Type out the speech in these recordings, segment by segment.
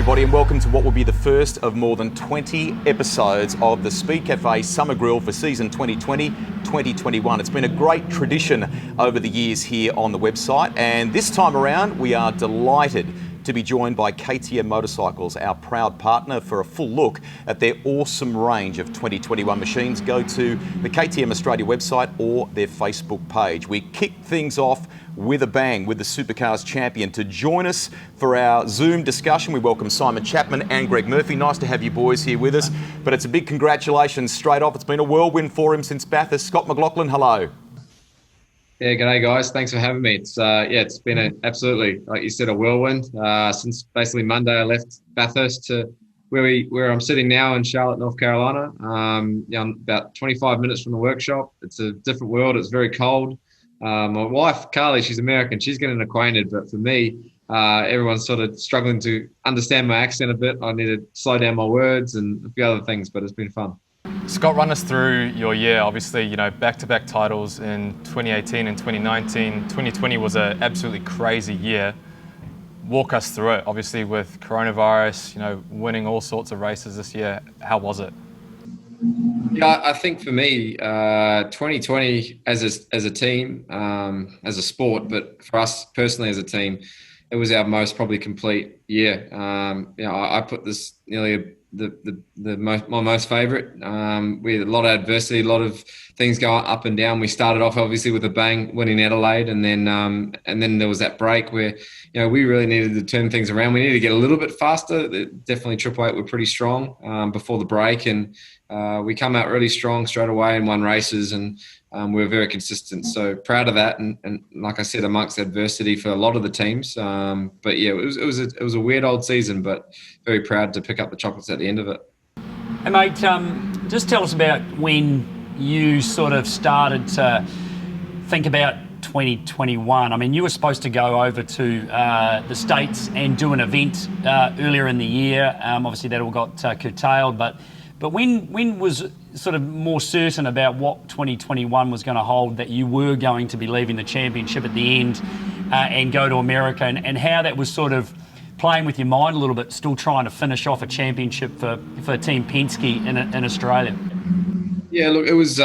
everybody, and welcome to what will be the first of more than 20 episodes of the Speed Cafe Summer Grill for season 2020-2021. It's been a great tradition over the years here on the website, and this time around we are delighted to be joined by KTM Motorcycles, our proud partner, for a full look at their awesome range of 2021 machines. Go to the KTM Australia website or their Facebook page. We kick things off with a bang with the Supercars champion. To join us for our Zoom discussion, we welcome Simon Chapman and Greg Murphy. Nice to have you boys here with us, but it's a big congratulations straight off. It's been a whirlwind for him since Bathurst. Scott McLaughlin, hello. Yeah, g'day guys. Thanks for having me. It's been absolutely, like you said, a whirlwind since basically Monday. I left Bathurst to where I'm sitting now in Charlotte, North Carolina. I'm about 25 minutes from the workshop. It's a different world. It's very cold. My wife, Carly, she's American. She's getting acquainted, but for me, everyone's sort of struggling to understand my accent a bit. I need to slow down my words and a few other things, but it's been fun. Scott, run us through your year. Obviously, back-to-back titles in 2018 and 2019. 2020 was an absolutely crazy year. Walk us through it. Obviously, with coronavirus, winning all sorts of races this year. How was it? Yeah, I think for me, 2020 as a team, as a sport, but for us personally as a team, it was our most probably complete year. I put this nearly my most favourite. We had a lot of adversity, a lot of things going up and down. We started off obviously with a bang, winning Adelaide, and then there was that break where we really needed to turn things around. We needed to get a little bit faster. Definitely Triple Eight were pretty strong before the break, and we come out really strong straight away and won races, and we were very consistent. So proud of that, and like I said, amongst adversity for a lot of the teams. But yeah, it was a weird old season, but very proud to pick up the chocolates at the end of it. Hey mate, just tell us about when you sort of started to think about 2021. I mean, you were supposed to go over to the States and do an event earlier in the year. Obviously, that all got curtailed. But when was sort of more certain about what 2021 was going to hold, that you were going to be leaving the championship at the end and go to America, and how that was sort of playing with your mind a little bit, still trying to finish off a championship for Team Penske in Australia? Yeah, look, it was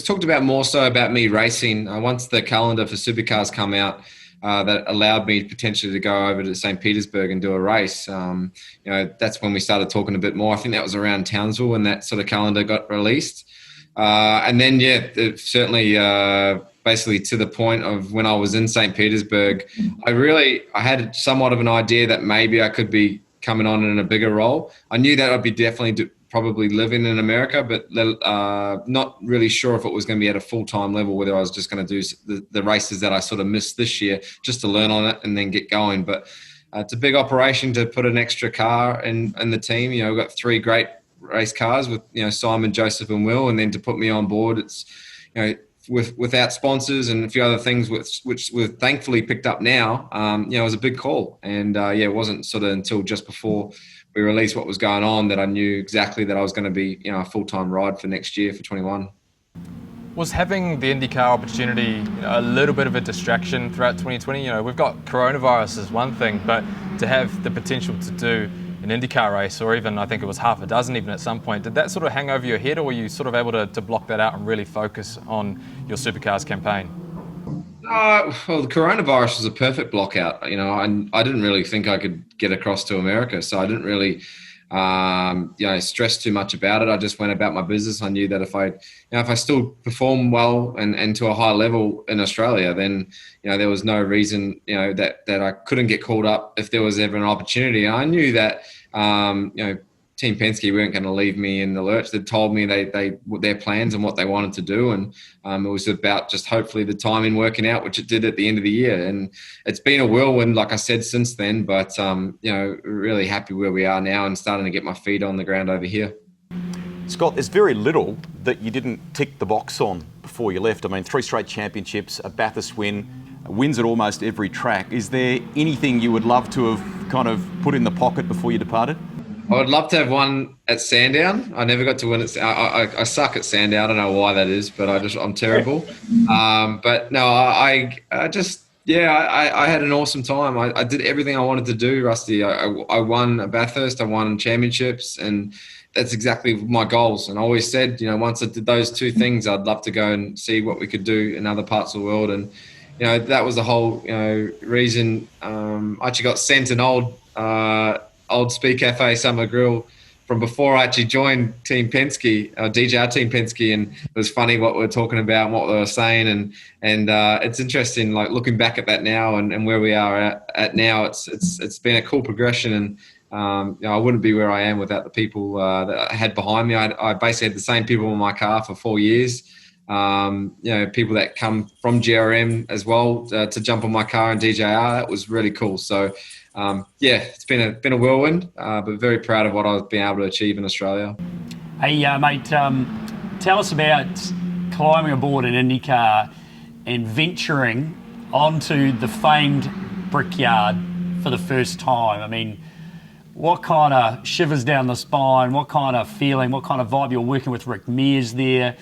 talked about more so about me racing. Once the calendar for Supercars come out, that allowed me potentially to go over to St. Petersburg and do a race. That's when we started talking a bit more. I think that was around Townsville when that sort of calendar got released. And then, certainly basically to the point of when I was in St. Petersburg, I had somewhat of an idea that maybe I could be coming on in a bigger role. I knew that I'd be definitely probably living in America, but not really sure if it was going to be at a full-time level, whether I was just going to do the races that I sort of missed this year just to learn on it and then get going. But it's a big operation to put an extra car in the team. We've got 3 great race cars with, Simon, Joseph and Will, and then to put me on board, it's, without sponsors and a few other things which we've thankfully picked up now, it was a big call. And it wasn't sort of until just before we released what was going on that I knew exactly that I was going to be, a full-time ride for next year for 21. Was having the IndyCar opportunity a little bit of a distraction throughout 2020? We've got coronavirus as one thing, but to have the potential to do an IndyCar race, or even I think it was half a dozen even at some point, did that sort of hang over your head, or were you sort of able to block that out and really focus on your Supercars campaign? Well, the coronavirus was a perfect block out. I didn't really think I could get across to America, so I didn't really stress too much about it. I just went about my business. I knew that if I still perform well and to a high level in Australia, then there was no reason that I couldn't get called up if there was ever an opportunity. I knew that Team Penske weren't going to leave me in the lurch. They told me their plans and what they wanted to do, and it was about just hopefully the timing working out, which it did at the end of the year. And it's been a whirlwind, like I said, since then. But really happy where we are now and starting to get my feet on the ground over here. Scott, there's very little that you didn't tick the box on before you left. I mean, 3 straight championships, a Bathurst win, wins at almost every track. Is there anything you would love to have kind of put in the pocket before you departed? I would love to have one at Sandown. I never got to win it. I suck at Sandown. I don't know why that is, but I'm terrible. But no, I just Yeah, I had an awesome time. I did everything I wanted to do, Rusty. I won a Bathurst, I won championships, and that's exactly my goals. And I always said, once I did those two things, I'd love to go and see what we could do in other parts of the world. And, that was the whole, reason. I actually got sent an old Speed Cafe Summer Grill from before I actually joined Team Penske, DJR Team Penske, and it was funny what we were talking about and what they were saying, and it's interesting, like looking back at that now and where we are at now. It's been a cool progression, and I wouldn't be where I am without the people that I had behind me. I basically had the same people in my car for 4 years. People that come from GRM as well to jump on my car and DJR. That was really cool. So. It's been a whirlwind, but very proud of what I've been able to achieve in Australia. Hey, mate, tell us about climbing aboard an IndyCar and venturing onto the famed Brickyard for the first time. I mean, what kind of shivers down the spine? What kind of feeling? What kind of vibe? You're working with Rick Mears there.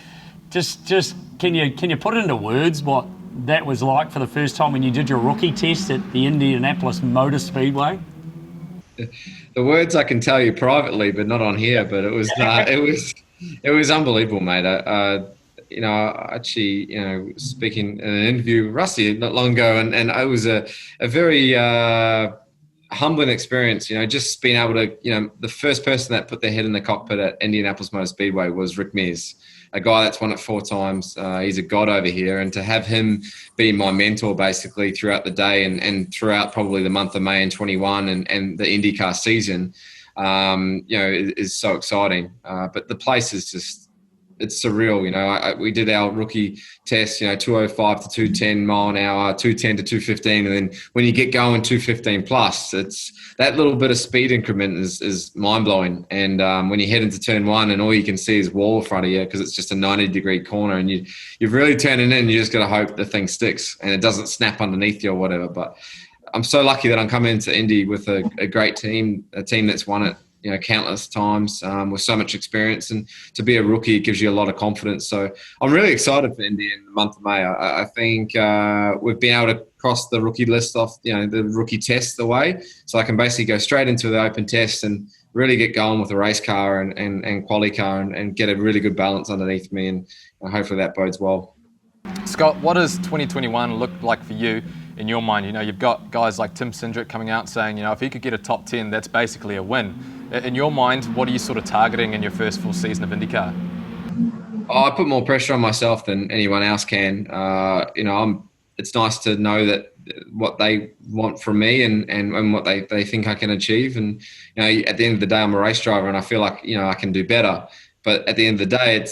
Just can you put it into words what that was like for the first time when you did your rookie test at the Indianapolis Motor Speedway? The words I can tell you privately, but not on here. But it was it was unbelievable, mate. Actually, speaking in an interview with Rusty not long ago, and it was a very humbling experience. Just being able to, the first person that put their head in the cockpit at Indianapolis Motor Speedway was Rick Mears, a guy that's won it 4 times. He's a god over here. And to have him be my mentor basically throughout the day and throughout probably the month of May in 21 and the IndyCar season, is so exciting. But the place is just, it's surreal. We did our rookie test, 205 to 210 mile an hour, 210 to 215. And then when you get going 215 plus, it's that little bit of speed increment is mind blowing. And when you head into turn 1 and all you can see is wall in front of you because it's just a 90-degree corner and you're really turning in, you just got to hope the thing sticks and it doesn't snap underneath you or whatever. But I'm so lucky that I'm coming into Indy with a great team, a team that's won it, countless times with so much experience, and to be a rookie it gives you a lot of confidence. So I'm really excited for Indy in the month of May. I think we've been able to cross the rookie list off, the rookie test away, so I can basically go straight into the open test and really get going with a race car and quali car and get a really good balance underneath me, and hopefully that bodes well. Scott, what does 2021 look like for you in your mind? You've got guys like Tim Cindric coming out saying, if he could get a top 10, that's basically a win. In your mind, what are you sort of targeting in your first full season of IndyCar? I put more pressure on myself than anyone else can. It's nice to know that what they want from me and what they think I can achieve. And, at the end of the day, I'm a race driver and I feel like, I can do better. But at the end of the day,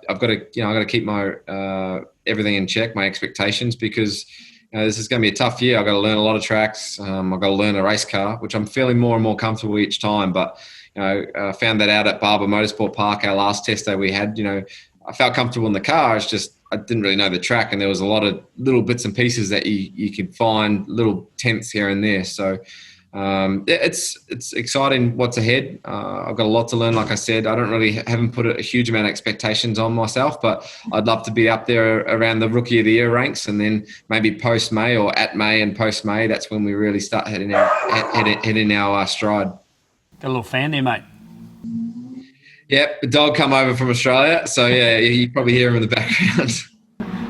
I've got to keep my everything in check, my expectations, because this is going to be a tough year. I've got to learn a lot of tracks. I've got to learn a race car, which I'm feeling more and more comfortable each time. But I found that out at Barber Motorsport Park, our last test day we had. I felt comfortable in the car. It's just I didn't really know the track, and there was a lot of little bits and pieces that you could find, little tents here and there. So. It's exciting what's ahead. I've got a lot to learn. Like I said, haven't put a huge amount of expectations on myself, but I'd love to be up there around the Rookie of the Year ranks, and then maybe post May or at May and post May. That's when we really start heading our stride. Got a little fan there, mate. Yep, the dog come over from Australia, so yeah, you probably hear him in the background.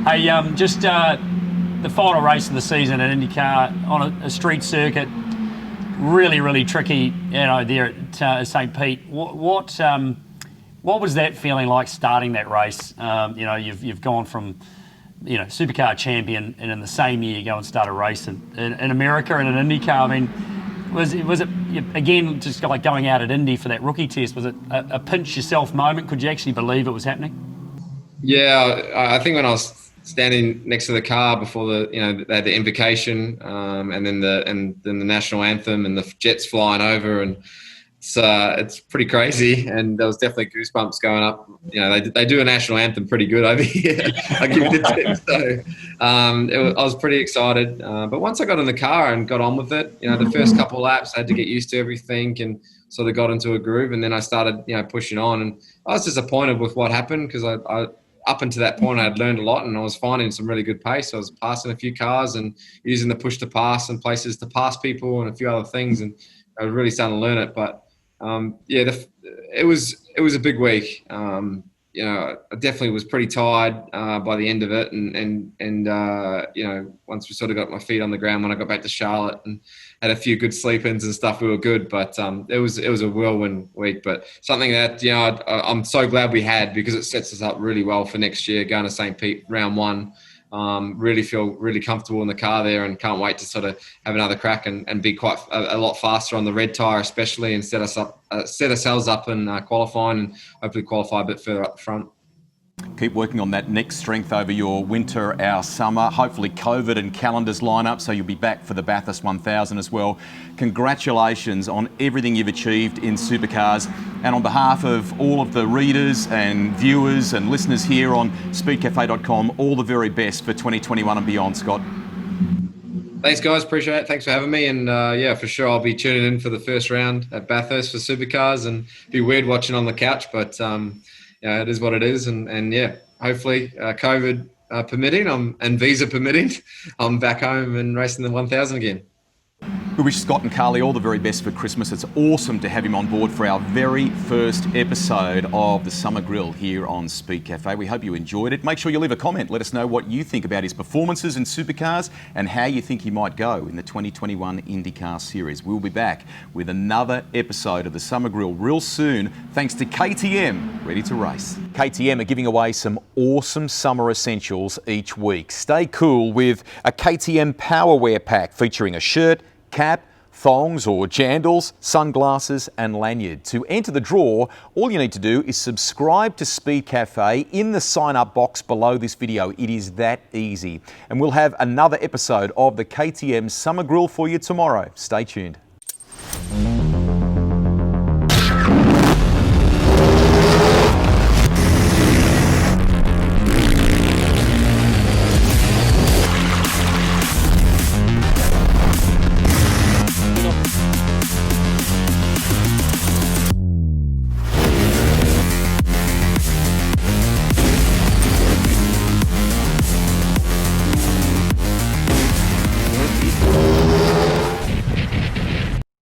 Hey, just the final race of the season at IndyCar on a street circuit. Really, really tricky, there at St. Pete. What was that feeling like starting that race? You've gone from, Supercar champion, and in the same year you go and start a race in America and an IndyCar. I mean, was it again just like going out at Indy for that rookie test? Was it a pinch yourself moment? Could you actually believe it was happening? Yeah, I think when I was standing next to the car before they had the invocation, and then the national anthem and the jets flying over, and it's pretty crazy. And there was definitely goosebumps going up. They do a national anthem pretty good over here. I give it to them. So I was pretty excited. But once I got in the car and got on with it, the first couple of laps I had to get used to everything and sort of got into a groove. And then I started pushing on. And I was disappointed with what happened because up until that point, I had learned a lot, and I was finding some really good pace. I was passing a few cars and using the push to pass and places to pass people and a few other things, and I was really starting to learn it. But it was a big week. I definitely was pretty tired by the end of it, and once we sort of got my feet on the ground when I got back to Charlotte and had a few good sleep-ins and stuff, we were good. But it was a whirlwind week, but something that I'm so glad we had, because it sets us up really well for next year, going to St. Pete round 1. Really feel really comfortable in the car there, and can't wait to sort of have another crack and be quite a lot faster on the red tyre, especially, and set ourselves up in qualifying, and hopefully qualify a bit further up front. Keep working on that neck strength over your winter, our summer. Hopefully COVID and calendars line up so you'll be back for the Bathurst 1000 as well. Congratulations on everything you've achieved in Supercars, and on behalf of all of the readers and viewers and listeners here on speedcafe.com, all the very best for 2021 and beyond, Scott. Thanks, guys. Appreciate it. Thanks for having me. And for sure, I'll be tuning in for the first round at Bathurst for Supercars, and it'd be weird watching on the couch, but it is what it is. And hopefully COVID permitting, and visa permitting, I'm back home and racing the 1000 again. We wish Scott and Carly all the very best for Christmas. It's awesome to have him on board for our very first episode of the Summer Grill here on Speed Cafe. We hope you enjoyed it. Make sure you leave a comment. Let us know what you think about his performances in Supercars and how you think he might go in the 2021 IndyCar Series. We'll be back with another episode of the Summer Grill real soon, thanks to KTM, ready to race. KTM are giving away some awesome summer essentials each week. Stay cool with a KTM Powerwear pack featuring a shirt, cap, thongs or jandals, sunglasses and lanyard. To enter the draw, all you need to do is subscribe to Speed Cafe in the sign up box below this video. It is that easy. And we'll have another episode of the KTM Summer Grill for you tomorrow. Stay tuned.